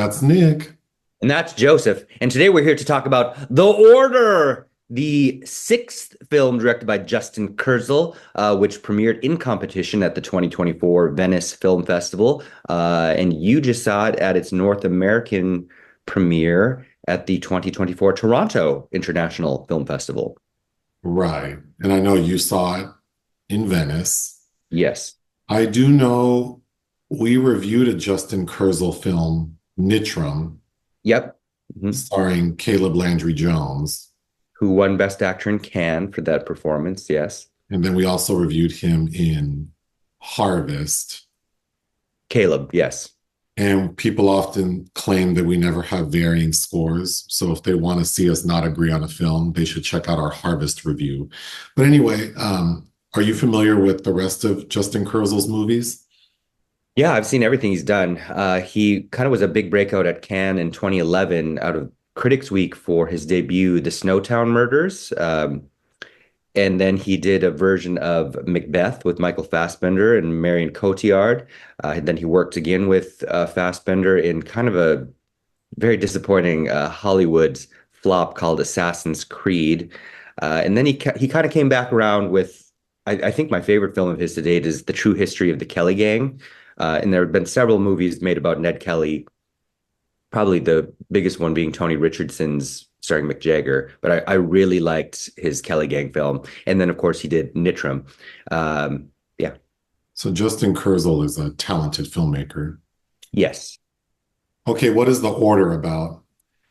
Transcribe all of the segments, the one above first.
That's Nick. And that's Joseph. And today we're here to talk about The Order, the sixth film directed by Justin Kurzel, which premiered in competition at the 2024 Venice Film Festival. And you just saw it at its North American premiere at the 2024 Toronto International Film Festival. Right. And I know you saw it in Venice. Yes. I do know we reviewed a Justin Kurzel film, Nitram, Yep. starring Caleb Landry Jones. Who won Best Actor in Cannes for that performance, yes. And then we also reviewed him in Harvest. Caleb, yes. And people often claim that we never have varying scores. So if they want to see us not agree on a film, they should check out our Harvest review. But anyway, are you familiar with the rest of Justin Kurzel's movies? Yeah, I've seen everything he's done. He kind of was a big breakout at Cannes in 2011 out of Critics Week for his debut, The Snowtown Murders. And then he did a version of Macbeth with Michael Fassbender and Marion Cotillard. And then he worked again with Fassbender in kind of a very disappointing Hollywood flop called Assassin's Creed. And then he kind of came back around with, I think my favorite film of his to date is The True History of the Kelly Gang. And there have been several movies made about Ned Kelly, probably the biggest one being Tony Richardson's starring Mick Jagger. But I really liked his Kelly Gang film. And then, of course, he did Nitram. Yeah. So Justin Kurzel is a talented filmmaker. Yes. Okay, what is The Order about?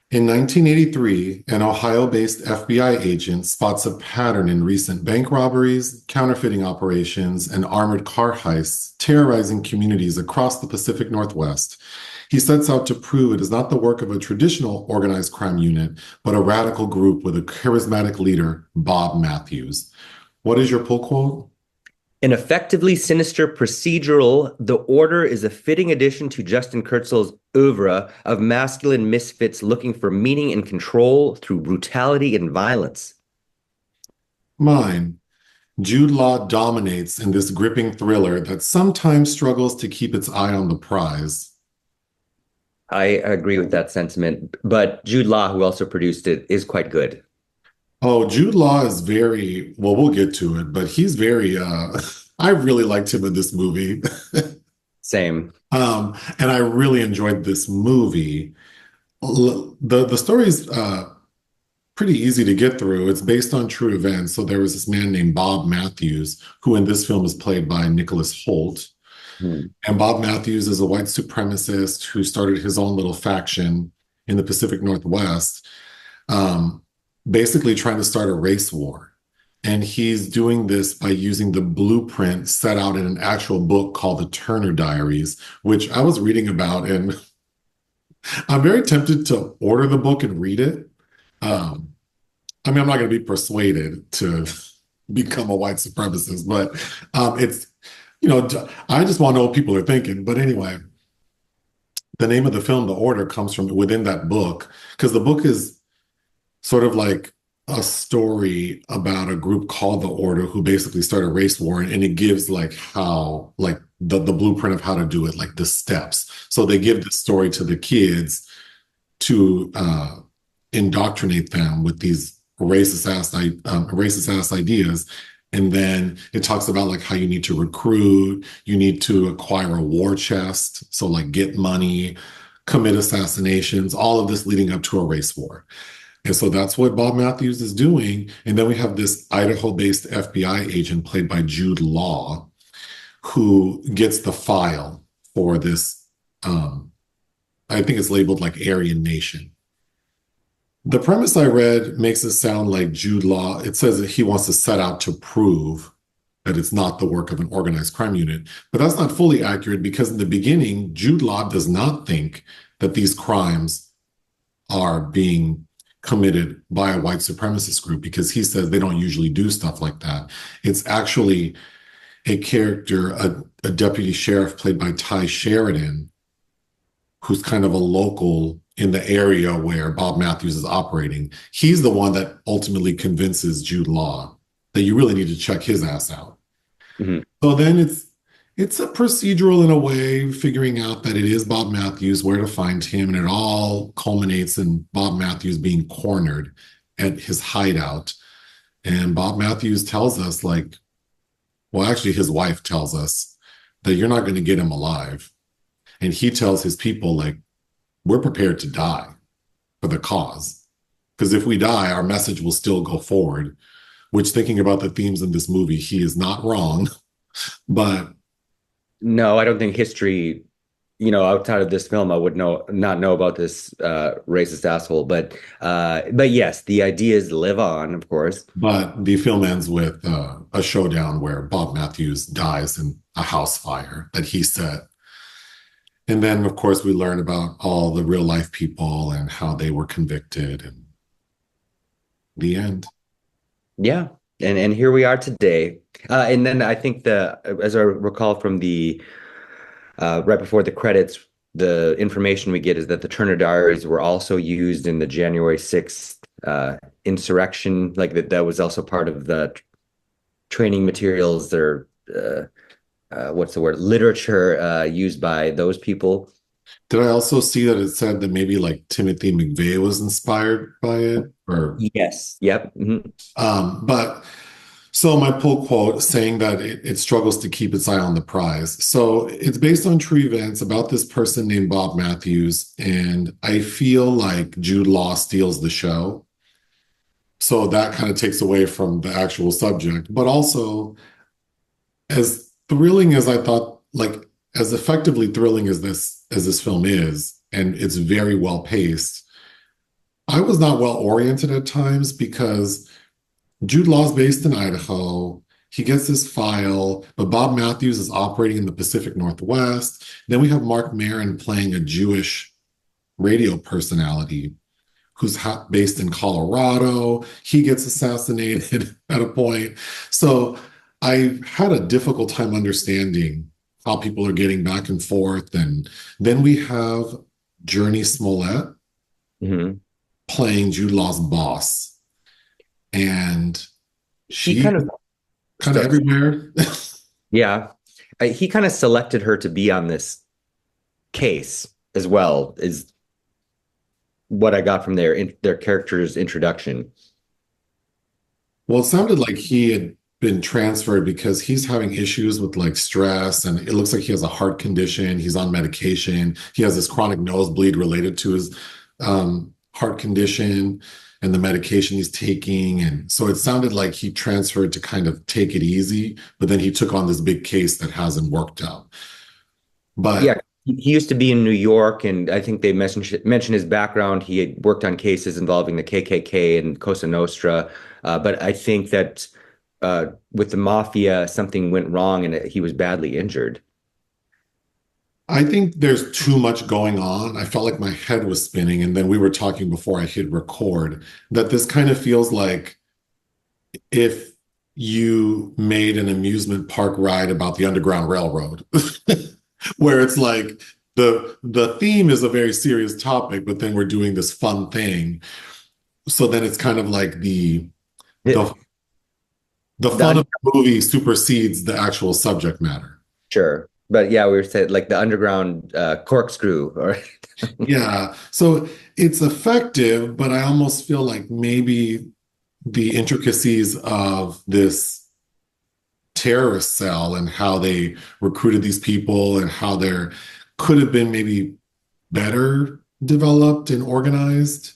In 1983, an Ohio-based FBI agent spots a pattern in recent bank robberies, counterfeiting operations, and armored car heists terrorizing communities across the Pacific Northwest. He sets out to prove it is not the work of a traditional organized crime unit, but a radical group with a charismatic leader, Bob Mathews. What is your pull quote? An effectively sinister procedural, The Order is a fitting addition to Justin Kurzel's oeuvre of masculine misfits looking for meaning and control through brutality and violence. Mine. Jude Law dominates in this gripping thriller that sometimes struggles to keep its eye on the prize. I agree with that sentiment, but Jude Law, who also produced it, is quite good. Oh, Jude Law is very, well, we'll get to it, but he's very, I really liked him in this movie. Same. And I really enjoyed this movie. The story is pretty easy to get through. It's based on true events. So there was this man named Bob Mathews, who in this film is played by Nicholas Hoult. And Bob Mathews is a white supremacist who started his own little faction in the Pacific Northwest, basically trying to start a race war. And he's doing this by using the blueprint set out in an actual book called The Turner Diaries, which I was reading about. And I'm very tempted to order the book and read it. I mean, I'm not going to be persuaded to become a white supremacist, but it's, I just want to know what people are thinking. But anyway, the name of the film, The Order, comes from within that book, because the book is sort of like a story about a group called The Order who basically started a race war, and it gives like how, like the blueprint of how to do it, like the steps. So they give the story to the kids to indoctrinate them with these racist ass ideas. And then it talks about like how you need to recruit, you need to acquire a war chest, so like get money, commit assassinations, all of this leading up to a race war. And so that's what Bob Mathews is doing. And then we have this Idaho-based FBI agent played by Jude Law, who gets the file for this, I think it's labeled like Aryan Nation. The premise I read makes it sound like Jude Law, it says that he wants to set out to prove that it's not the work of an organized crime unit. But that's not fully accurate, because in the beginning, Jude Law does not think that these crimes are being committed by a white supremacist group, because he says they don't usually do stuff like that. It's actually a character, a deputy sheriff played by Ty Sheridan, who's kind of a local in the area where Bob Mathews is operating. He's the one that ultimately convinces Jude Law that you really need to check his ass out. So then it's It's a procedural in a way, figuring out that it is Bob Mathews, where to find him, and it all culminates in Bob Mathews being cornered at his hideout. And Bob Mathews tells us, like, well, actually, his wife tells us that you're not going to get him alive. And he tells his people, like, we're prepared to die for the cause. Because if we die, our message will still go forward, which, thinking about the themes in this movie, he is not wrong. But No, I don't think history, outside of this film, I would not know about this racist asshole. But yes, the ideas live on, of course. the film ends with a showdown where Bob Mathews dies in a house fire that he set. And then, of course, we learn about all the real life people and how they were convicted, and the end. Yeah. And here we are today. And then I think as I recall from the right before the credits, the information we get is that the Turner Diaries were also used in the January 6th insurrection. Like that was also part of the training materials. Their what's the word? Literature used by those people. Did I also see that it said that maybe like Timothy McVeigh was inspired by it? Or Yes. Yep. Mhm. but so my pull quote saying that it struggles to keep its eye on the prize. So it's based on true events about this person named Bob Mathews, and I feel like Jude Law steals the show. So that kind of takes away from the actual subject, but also as thrilling as I thought, like as effectively thrilling as this film is, and it's very well paced. I was not well oriented at times because Jude Law's based in Idaho. He gets this file, but Bob Mathews is operating in the Pacific Northwest. Then we have Mark Maron playing a Jewish radio personality who's based in Colorado. He gets assassinated at a point. So I had a difficult time understanding how people are getting back and forth. And then we have Journey Smollett Mhm. playing Jude Law's boss. And He she kind of kind of everywhere. Yeah. He kind of selected her to be on this case as well, is what I got from their character's introduction. Well, it sounded like he had been transferred because he's having issues with like stress, and it looks like he has a heart condition. He's on medication. He has this chronic nosebleed related to his heart condition and the medication he's taking. And so it sounded like he transferred to kind of take it easy, but then he took on this big case that hasn't worked out. Yeah, But he used to be in New York, and I think they mentioned his background. He had worked on cases involving the KKK and Cosa Nostra, but I think that with the mafia, something went wrong, and he was badly injured. I think there's too much going on. I felt like my head was spinning. And then we were talking before I hit record that this kind of feels like if you made an amusement park ride about the Underground Railroad, where it's like the theme is a very serious topic, but then we're doing this fun thing. So then it's kind of like the The, the fun the of the movie supersedes the actual subject matter. Sure, but yeah, we were saying like the underground corkscrew, or Yeah. So it's effective, but I almost feel like maybe the intricacies of this terrorist cell and how they recruited these people and how there could have been maybe better developed and organized.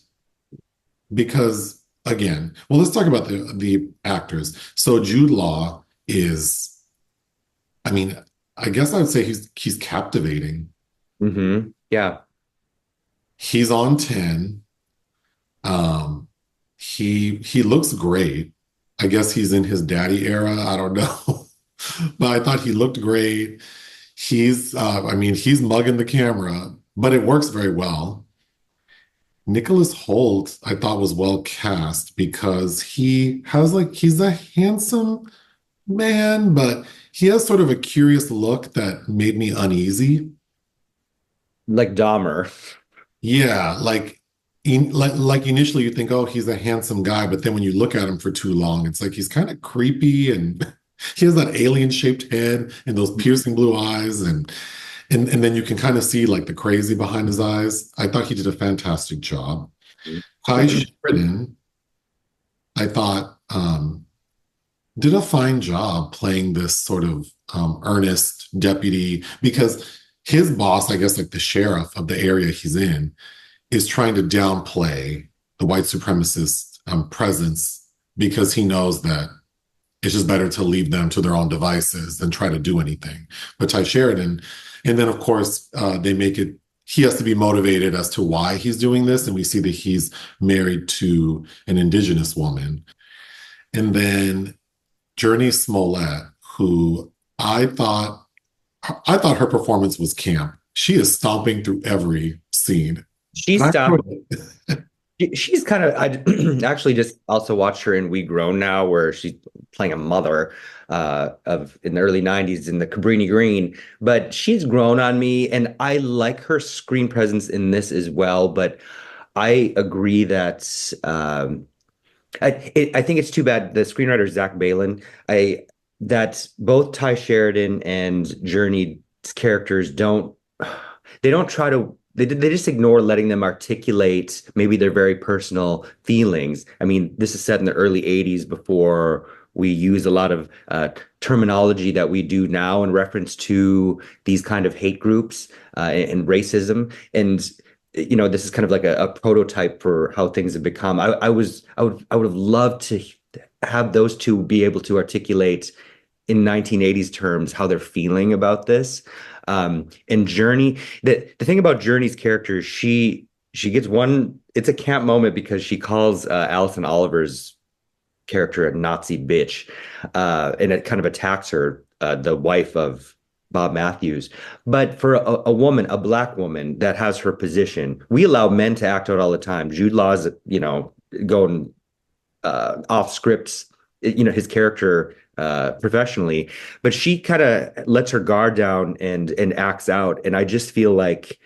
Because again, well, let's talk about the actors. So Jude Law is, I mean, I guess I would say he's captivating. Yeah. He's on 10. Um, he looks great. I guess he's in his daddy era. I don't know. But I thought he looked great. I mean, he's mugging the camera, but it works very well. Nicholas Holt, I thought was well cast because he's a handsome man, but he has sort of a curious look that made me uneasy. Like Dahmer. Yeah, like initially you think, oh, he's a handsome guy, but then when you look at him for too long, it's like he's kind of creepy and He has that alien-shaped head and those piercing blue eyes, and then you can kind of see like the crazy behind his eyes. I thought he did a fantastic job. Ty Sheridan, I thought, did a fine job playing this sort of earnest deputy because his boss, I guess, like the sheriff of the area he's in, is trying to downplay the white supremacist presence because he knows that it's just better to leave them to their own devices than try to do anything. But Ty Sheridan, and then of course they make it. He has to be motivated as to why he's doing this, and we see that he's married to an indigenous woman. And then Journey Smollett, who I thought her performance was camp. She is stomping through every scene. She stopped. She's kind of, I actually just also watched her in We Grown Now, where she's playing a mother of in the early 90s in the Cabrini Green. But she's grown on me, and I like her screen presence in this as well. But I agree that I think it's too bad the screenwriter Zach Baylin, that both Ty Sheridan and Journey's characters don't try to they just ignore letting them articulate maybe their very personal feelings. I mean, this is set in the early 80s before we use a lot of terminology that we do now in reference to these kind of hate groups and racism. And this is kind of like a prototype for how things have become. I would have loved to have those two be able to articulate in 1980s terms how they're feeling about this. And Journey, the thing about Journey's character, she gets one. It's a camp moment because she calls Alison Oliver's character a Nazi bitch, and it kind of attacks her, the wife of Bob Mathews. But for a woman, a black woman that has her position, we allow men to act out all the time. Jude Law's, going off scripts, his character professionally, but she kind of lets her guard down and acts out. And I just feel like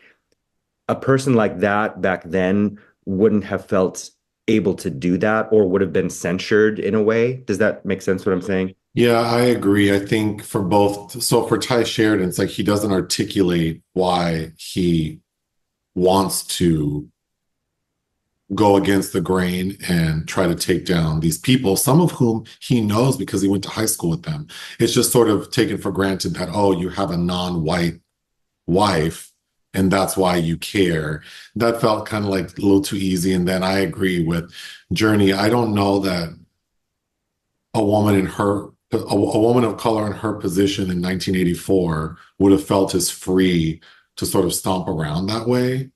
a person like that back then wouldn't have felt able to do that or would have been censured in a way. Does that make sense what I'm saying? Yeah, I agree. I think for both, so for Ty Sheridan, it's like he doesn't articulate why he wants to go against the grain and try to take down these people, some of whom he knows because he went to high school with them. It's just sort of taken for granted that, oh, you have a non-white wife and that's why you care. That felt kind of like a little too easy. And then I agree with Journey. I don't know that a woman of color in her position in 1984 would have felt as free to sort of stomp around that way.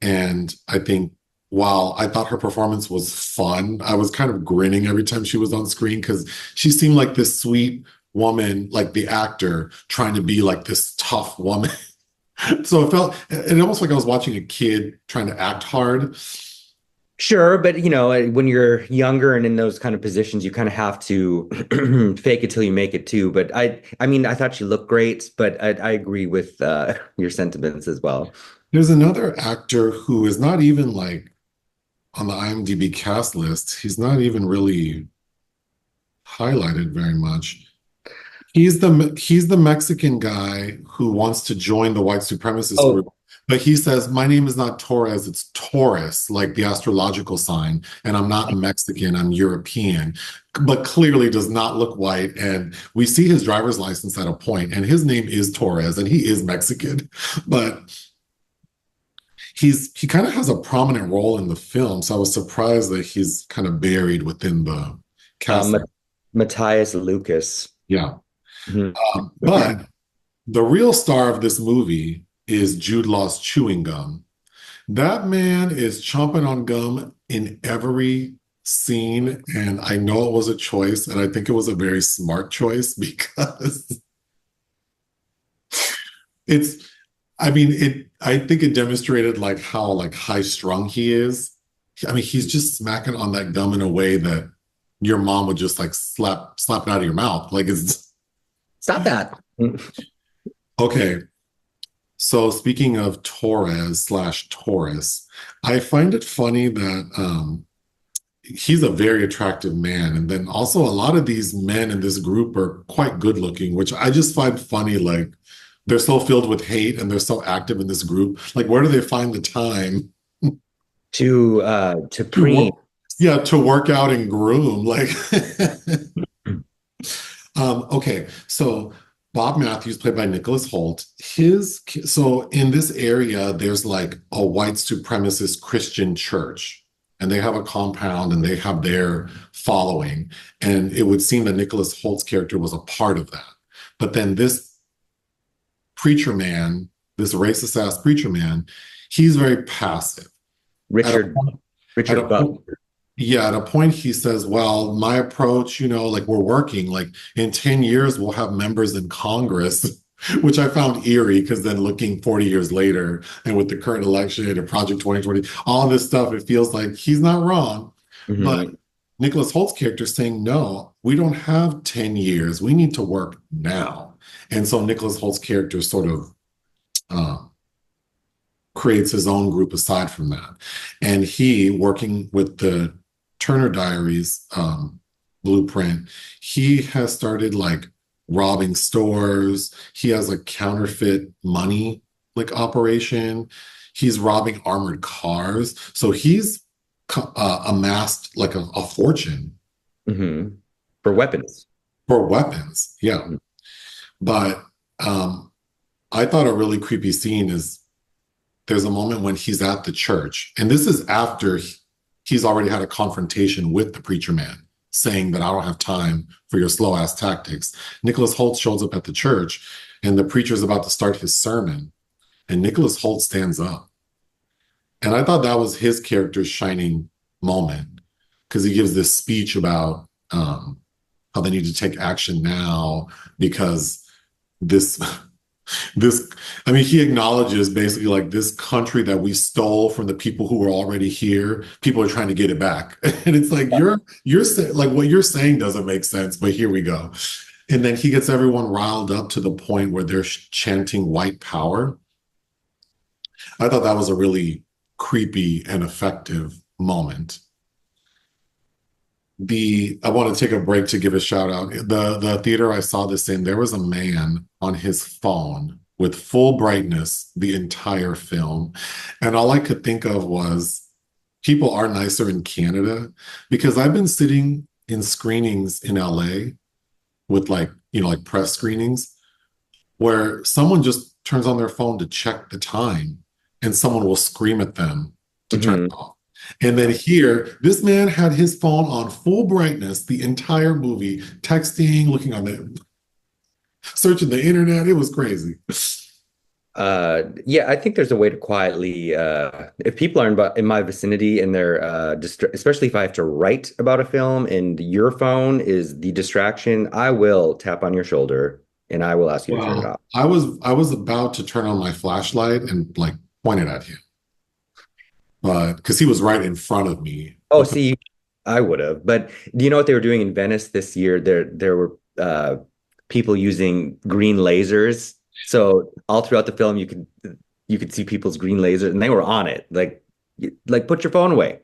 And I think while I thought her performance was fun, I was kind of grinning every time she was on screen because she seemed like this sweet woman, like the actor trying to be like this tough woman. So it almost like I was watching a kid trying to act hard. Sure, but when you're younger and in those kind of positions, you kind of have to fake it till you make it too. But I mean, I thought she looked great, but I agree with your sentiments as well. There's another actor who is not even like on the IMDb cast list. He's not even really highlighted very much. He's the Mexican guy who wants to join the white supremacist group, but he says, my name is not Torres, it's Taurus, like the astrological sign, and I'm not Mexican, I'm European, but clearly does not look white. And we see his driver's license at a point, and his name is Torres, and he is Mexican, but he kind of has a prominent role in the film, so I was surprised that he's kind of buried within the cast. Matthias Lucas. Yeah. Mhm. But the real star of this movie is Jude Law's chewing gum. That man is chomping on gum in every scene, and I know it was a choice, and I think it was a very smart choice because it's, I mean, I think it demonstrated like how like high strung he is. I mean, he's just smacking on that gum in a way that your mom would just like slap it out of your mouth. Like it's Stop that. okay. So speaking of Torres/Taurus, I find it funny that he's a very attractive man. And then also a lot of these men in this group are quite good looking, which I just find funny. Like they're so filled with hate and they're so active in this group. Like where do they find the time To to preen. work? Yeah, to work out and groom. Like, okay, so Bob Mathews, played by Nicholas Hoult, so in this area, there's like a white supremacist Christian church, and they have a compound and they have their following. And it would seem that Nicholas Holt's character was a part of that. But then this preacher man, this racist ass preacher man, he's very passive. At a Richard point, at a Richard point, Butler. yeah, at a point he says, well, my approach, like we're working, like in 10 years, we'll have members in Congress, which I found eerie because then looking 40 years later and with the current election and Project 2020, all this stuff, it feels like he's not wrong. But Mhm. Nicholas Holt's character is saying, no, we don't have 10 years. We need to work now. And so Nicholas Holt's character sort of um, creates his own group aside from that. And he, working with the Turner Diaries blueprint, he has started like robbing stores. He has a counterfeit money like operation. He's robbing armored cars. So he's amassed like a fortune Mhm. For weapons. for weapons. Yeah. Mhm. But I thought a really creepy scene is there's a moment when he's at the church, and this is after he's already had a confrontation with the preacher man, saying that I don't have time for your slow ass tactics. Nicholas Hoult shows up at the church, and the preacher's about to start his sermon, and Nicholas Hoult stands up. And I thought that was his character's shining moment because he gives this speech about how they need to take action now because this this I mean he acknowledges basically like this country that we stole from the people who were already here, people are trying to get it back. And it's like like what you're saying doesn't make sense, but here we go. And then he gets everyone riled up to the point where they're chanting white power. I thought that was a really creepy and effective moment. I want to take a break to give a shout out. The theater I saw this in, there was a man on his phone with full brightness the entire film. And all I could think of was people are nicer in Canada because I've been sitting in screenings in LA with like press screenings where someone just turns on their phone to check the time and someone will scream at them to turn Mhm. it off. And then here, this man had his phone on full brightness the entire movie, texting, looking on searching the internet. It was crazy. Yeah, I think there's a way to quietly, if people are in my vicinity and they're especially if I have to write about a film and your phone is the distraction, I will tap on your shoulder and I will ask you to turn it Wow. off. I was about to turn on my flashlight and like point it at him, but because he was right in front of me. Oh, see, I would have. But do you know what they were doing in Venice this year? There were people using green lasers. So all throughout the film, you could see people's green lasers, and they were on it. Like put your phone away.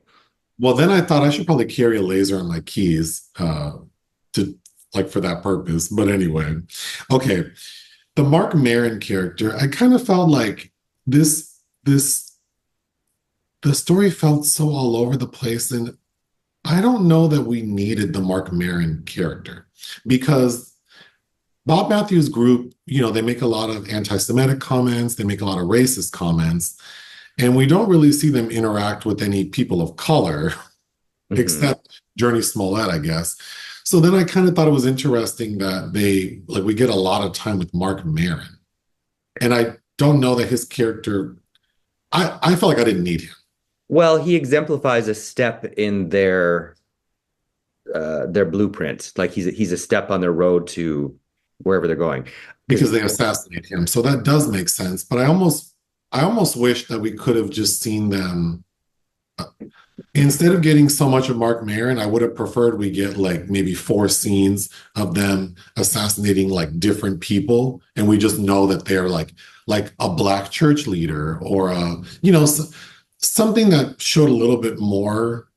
Well, then I thought I should probably carry a laser on my keys to like for that purpose. But anyway, okay. The Mark Maron character, I kind of felt like this the story felt so all over the place, and I don't know that we needed the Mark Maron character because Bob Matthews Group, they make a lot of anti-Semitic comments, they make a lot of racist comments, and we don't really see them interact with any people of color Mhm. except Journey Smollett, I guess. So then I kind of thought it was interesting that we get a lot of time with Mark Maron. And I don't know that his character, I felt like I didn't need him Well, he exemplifies a step in their blueprint. Like he's a step on their road to wherever they're going. Because because they assassinate him. So that does make sense. But I almost wish that we could have just seen them. Instead of getting so much of Mark Maron, I would have preferred we get like maybe 4 scenes of them assassinating like different people, and we just know that they're like a black church leader or something that showed a little bit more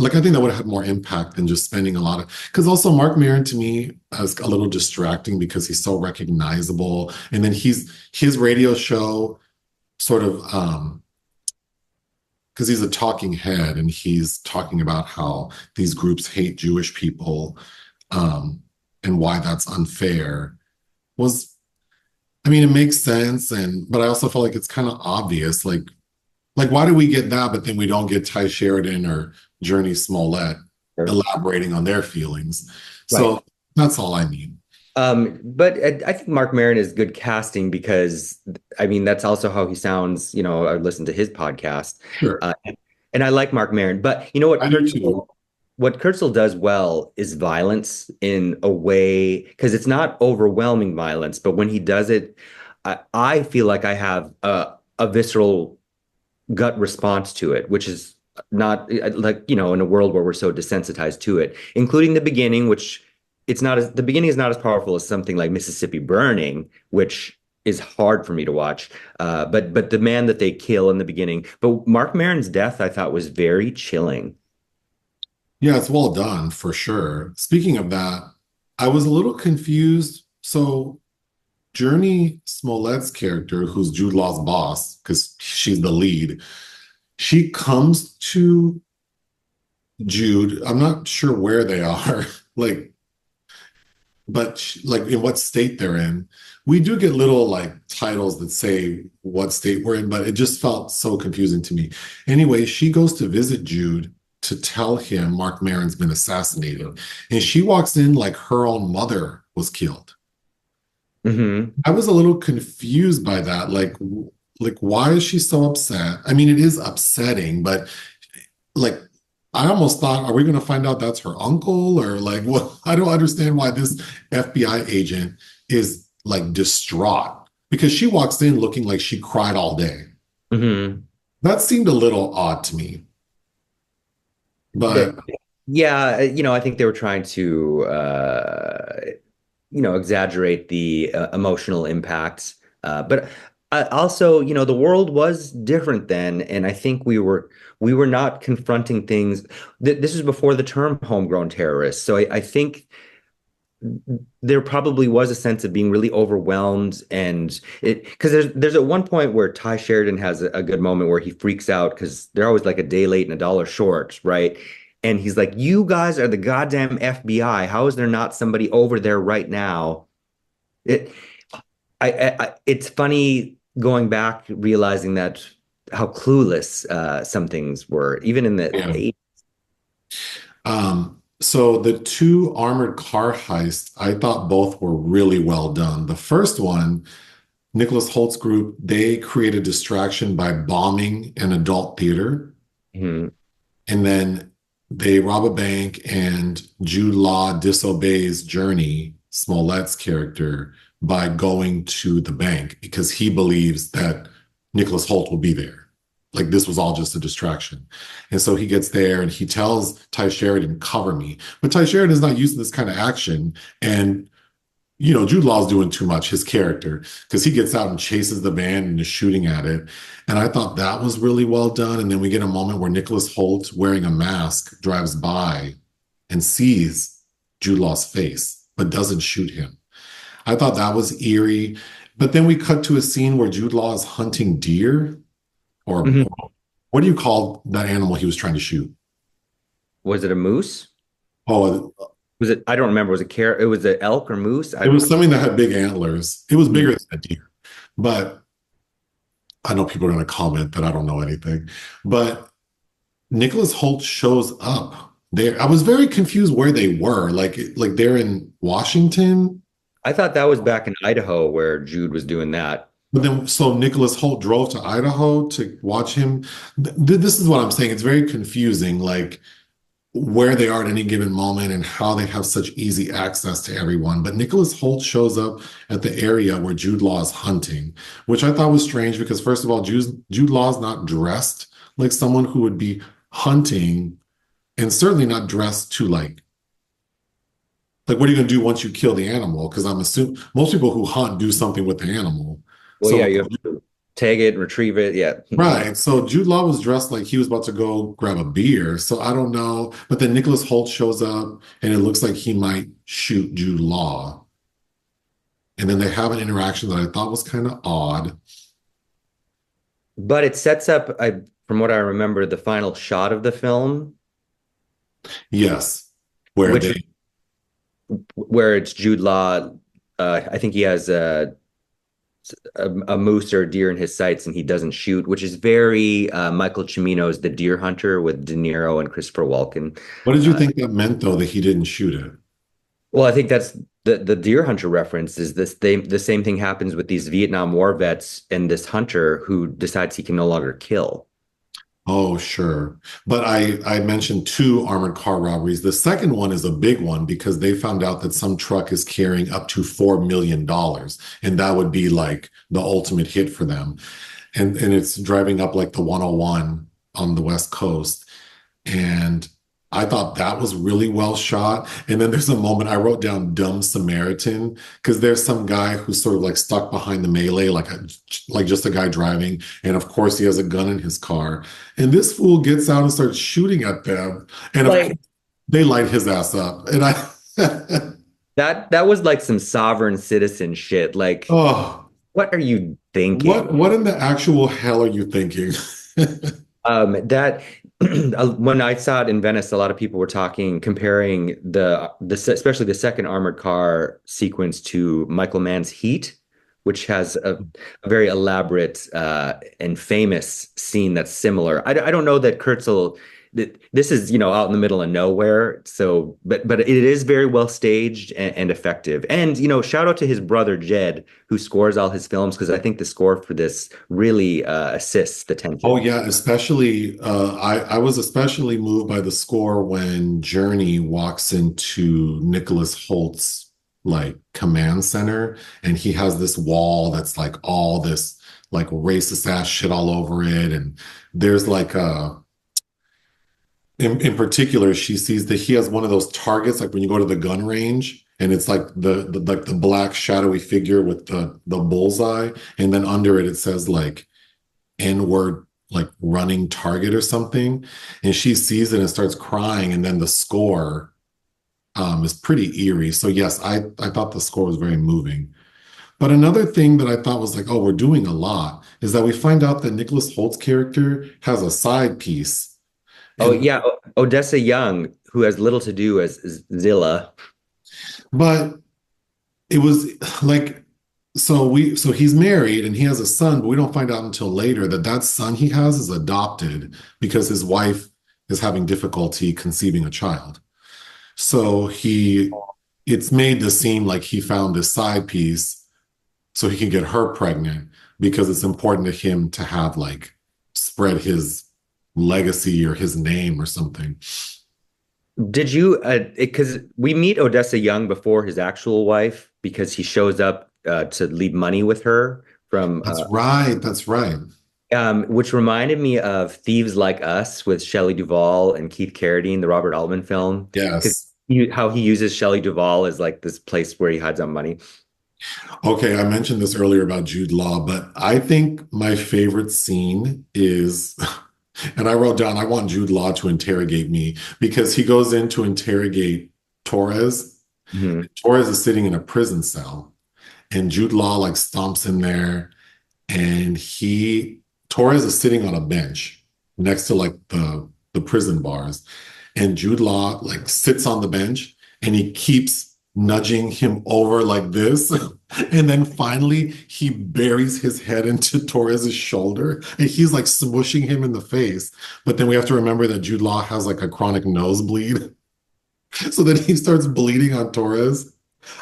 Like I think that would have had more impact than just spending a lot of, because also Mark Maron to me is a little distracting because he's so recognizable. And then his radio show sort of because he's a talking head and he's talking about how these groups hate Jewish people, and why that's unfair was, I mean, it makes sense. And but I also feel like it's kind of obvious. Like why do we get that, but then we don't get Ty Sheridan or Journey Smollett Sure. elaborating on their feelings? Right. So that's all I need. But I think Mark Maron is good casting because I mean that's also how he sounds. You know, I listened to his podcast, Sure. uh, and I like Mark Maron. But you know what, I do too. what Kurtzel does well is violence in a way because it's not overwhelming violence, but when he does it, I feel like I have a visceral gut response to it, which is not like, you know, in a world where we're so desensitized to it, including the beginning, which it's not as the beginning is not as powerful as something like Mississippi Burning, which is hard for me to watch. But the man that they kill in the beginning, but Mark Maron's death, I thought was very chilling. Yeah, it's well done for sure. Speaking of that, I was a little confused. So Journey Smollett's character, who's Jude Law's boss, because she's the lead, she comes to Jude. I'm not sure where they are, like, but like in what state they're in. We do get little like titles that say what state we're in, but it just felt so confusing to me. Anyway, she goes to visit Jude to tell him Mark Maron's been assassinated. And she walks in like her own mother was killed. Hmm. I was a little confused by that. Like why is she so upset? I mean, it is upsetting, but like I almost thought, are we going to find out that's her uncle or like what? I don't understand why this FBI agent is like distraught because she walks in looking like she cried all day. Hmm. That seemed a little odd to me, That, but yeah, you know, I think they were trying to, you know, exaggerate the emotional impacts. But also, you know, the world was different then, and I think we were not confronting things. This is before the term homegrown terrorists, so I think there probably was a sense of being really overwhelmed and it because there's at one point where Ty Sheridan has a good moment where he freaks out because they're always like a day late and a dollar short, right? And he's like, "You guys are the goddamn FBI. How is there not somebody over there right now?" It it's funny going back realizing that how clueless some things were even in the yeah. 80s. So the two armored car heists, I thought both were really well done. The first one, Nicholas Holt's group, they create a distraction by bombing an adult theater. Mhm. And then they rob a bank, and Jude Law disobeys Journey, Smollett's character, by going to the bank because he believes that Nicholas Holt will be there. Like this was all just a distraction. And so he gets there and he tells Ty Sheridan, cover me. But Ty Sheridan is not used to this kind of action. And Jude Law's doing too much, his character, because he gets out and chases the van and is shooting at it. And I thought that was really well done. And then we get a moment where Nicholas Holt, wearing a mask, drives by and sees Jude Law's face, but doesn't shoot him. I thought that was eerie. But then we cut to a scene where Jude Law is hunting deer, or Mhm. what do you call that animal he was trying to shoot? Was it a moose? Oh, Was it? I don't remember. Was it care? It was an elk or moose? it was something that had big antlers. It was Hmm. bigger than a deer. But I know people are going to comment that I don't know anything, but Nicholas Holt shows up there. I was very confused where they were. Like they're in Washington, I thought that was back in Idaho where Jude was doing that. but then so Nicholas Holt drove to Idaho to watch him. This is what I'm saying. It's very confusing, like where they are at any given moment and how they have such easy access to everyone. But Nicholas Holt shows up at the area where Jude Law is hunting, which I thought was strange because, first of all, Jude Law is not dressed like someone who would be hunting, and certainly not dressed to like what are you going to do once you kill the animal? Because I'm assuming most people who hunt do something with the animal. Well, yeah, So you have to. Tag it, retrieve it. Yeah. Right. So Jude Law was dressed like he was about to go grab a beer. So I don't know. But then Nicholas Holt shows up and it looks like he might shoot Jude Law. And then they have an interaction that I thought was kind of odd. But it sets up, from what I remember, the final shot of the film, Yes. Where which they, where it's Jude Law. I think he has a moose or a deer in his sights and he doesn't shoot, which is very Michael Cimino's The Deer Hunter with De Niro and Christopher Walken. what did you Uh, think that meant though that he didn't shoot it? well, I think that's the Deer Hunter reference is the same thing happens with these Vietnam War vets and this hunter who decides he can no longer kill. Oh, sure. But I mentioned two armored car robberies. The second one is a big one because they found out that some truck is carrying up to $4 million, and that would be like the ultimate hit for them. And it's driving up like the 101 on the West Coast. And I thought that was really well shot. And then there's a moment I wrote down dumb Samaritan because there's some guy who's sort of like stuck behind the melee, like just a guy driving. And of course he has a gun in his car. And this fool gets out and starts shooting at them. And of course Like they light his ass up. And I that was like some sovereign citizen shit. Like, oh, what are you thinking? what in the actual hell are you thinking? That when I saw it in Venice, a lot of people were comparing especially the second armored car sequence to Michael Mann's Heat, which has a very elaborate and famous scene that's similar. I don't know that Kurtzel. This is, out in the middle of nowhere. So, but it is very well staged and effective. And, shout out to his brother Jed, who scores all his films, because I think the score for this really assists the Oh tension. yeah, especially I was especially moved by the score when Journey walks into Nicholas Holt's like command center and he has this wall that's like all this like racist ass shit all over it. And there's like in particular, she sees that he has one of those targets like when you go to the gun range and it's like the black shadowy figure with the bullseye, and then under it it says like N-word like running target or something. And she sees it and starts crying. And then the score is pretty eerie. So yes, I thought the score was very moving. But another thing that I thought was like, oh, we're doing a lot is that we find out that Nicholas Holt's character has a side piece. Oh And yeah, Odessa Young, who has little to do as Zilla. but it was like so he's married and he has a son, but we don't find out until later that that son he has is adopted because his wife is having difficulty conceiving a child. So it's made to seem like he found this side piece so he can get her pregnant because it's important to him to have like spread his legacy or his name or something. Did you? Because we meet Odessa Young before his actual wife because he shows up to leave money with her from, That's right. That's right. which reminded me of Thieves Like Us with Shelley Duvall and Keith Carradine, the Robert Altman film, because Yes. how he uses Shelley Duvall as like this place where he hides on money. Okay, I mentioned this earlier about Jude Law, but I think my favorite scene is, and I wrote down, I want Jude Law to interrogate me because he goes in to interrogate Torres. Mhm. Torres is sitting in a prison cell, and Jude Law like stomps in there, and Torres is sitting on a bench next to like the prison bars, and Jude Law like sits on the bench, and he keeps nudging him over like this. And then finally he buries his head into Torres's shoulder and he's like smushing him in the face. But then we have to remember that Jude Law has like a chronic nosebleed. So then he starts bleeding on Torres.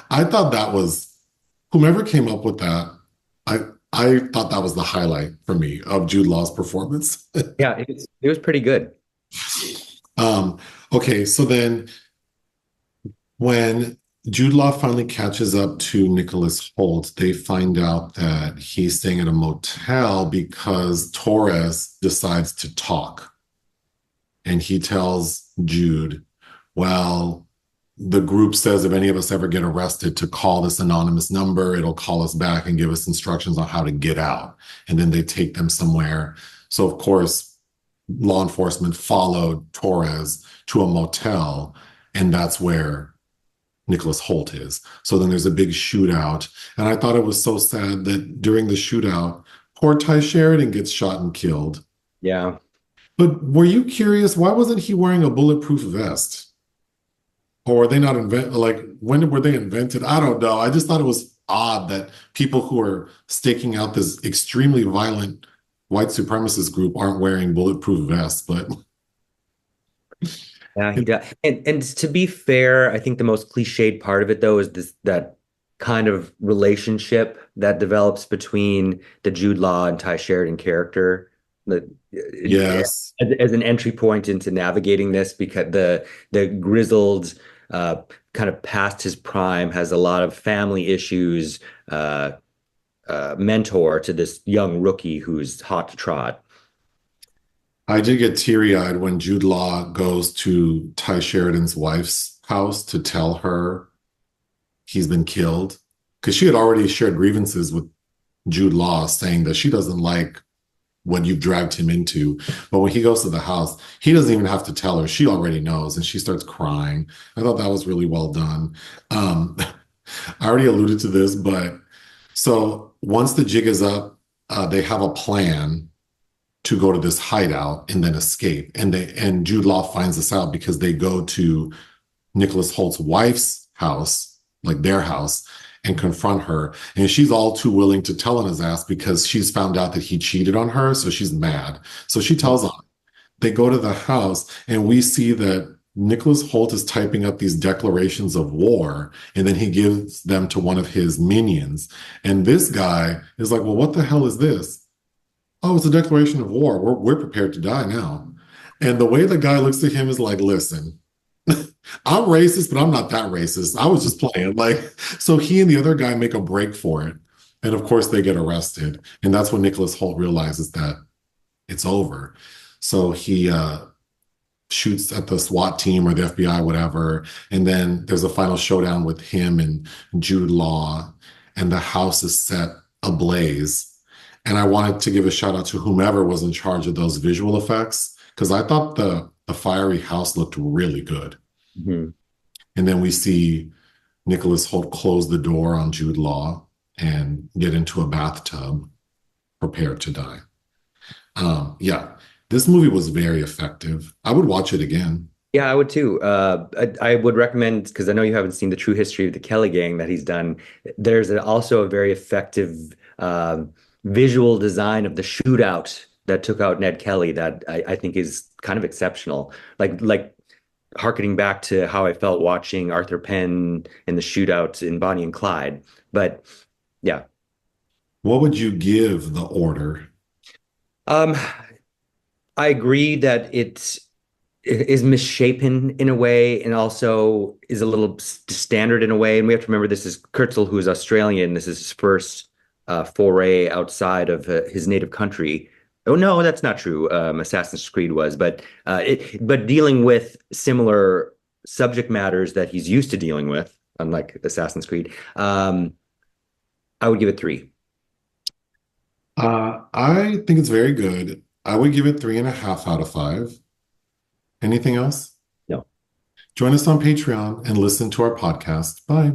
I thought that was whomever came up with that. I I thought that was the highlight for me of Jude Law's performance. Yeah, it was pretty good. Um, okay, so then when Jude Law finally catches up to Nicholas Holt, they find out that he's staying at a motel because Torres decides to talk. And he tells Jude, well, the group says if any of us ever get arrested to call this anonymous number, it'll call us back and give us instructions on how to get out. And then they take them somewhere. So, of course, law enforcement followed Torres to a motel, and that's where Nicholas Hoult is. So then there's a big shootout. And I thought it was so sad that during the shootout, poor Ty Sheridan gets shot and killed. Yeah. But were you curious, why wasn't he wearing a bulletproof vest? Or were they not invented? Like, when were they invented? I don't know. I just thought it was odd that people who are staking out this extremely violent white supremacist group aren't wearing bulletproof vests. But Yeah, he does. And to be fair, I think the most cliched part of it though is this that kind of relationship that develops between the Jude Law and Ty Sheridan character. The, yes, as an entry point into navigating this, because the grizzled kind of past his prime has a lot of family issues, mentor to this young rookie who's hot to trot. I did get teary-eyed when Jude Law goes to Ty Sheridan's wife's house to tell her he's been killed, because she had already shared grievances with Jude Law saying that she doesn't like what you've dragged him into. But when he goes to the house, he doesn't even have to tell her. She already knows, and she starts crying. I thought that was really well done. I already alluded to this, but so once the jig is up, they have a plan to go to this hideout and then escape. And Jude Law finds this out because they go to Nicholas Holt's wife's house, like their house, and confront her. And she's all too willing to tell on his ass because she's found out that he cheated on her. So she's mad. So she tells on him. They go to the house and we see that Nicholas Hoult is typing up these declarations of war, and then he gives them to one of his minions. And this guy is like, well, what the hell is this? Oh, it's a declaration of war. We're prepared to die now. And the way the guy looks at him is like, listen, I'm racist, but I'm not that racist. I was just playing. Like, so he and the other guy make a break for it. And of course they get arrested. And that's when Nicholas Hoult realizes that it's over. So he shoots at the SWAT team or the FBI, whatever. And then there's a final showdown with him and Jude Law, and the house is set ablaze. And I wanted to give a shout out to whomever was in charge of those visual effects, because I thought the fiery house looked really good. Mm-hmm. And then we see Nicholas Hoult close the door on Jude Law and get into a bathtub, prepared to die. Yeah, this movie was very effective. I would watch it again. Yeah, I would too. I would recommend, because I know you haven't seen the true history of the Kelly gang that he's done. There's also a very effective visual design of the shootout that took out Ned Kelly that I think is kind of exceptional. Like harkening back to how I felt watching Arthur Penn in the shootout in Bonnie and Clyde. But yeah. What would you give The Order? I agree that it is misshapen in a way and also is a little standard in a way. And we have to remember this is Kurzel, who is Australian. This is his first foray outside of his native country. Oh no, that's not true. Assassin's Creed was, but dealing with similar subject matters that he's used to dealing with, unlike Assassin's Creed, I would give it 3. I think it's very good. I would give it 3.5 out of 5. Anything else? No. Join us on Patreon and listen to our podcast. Bye.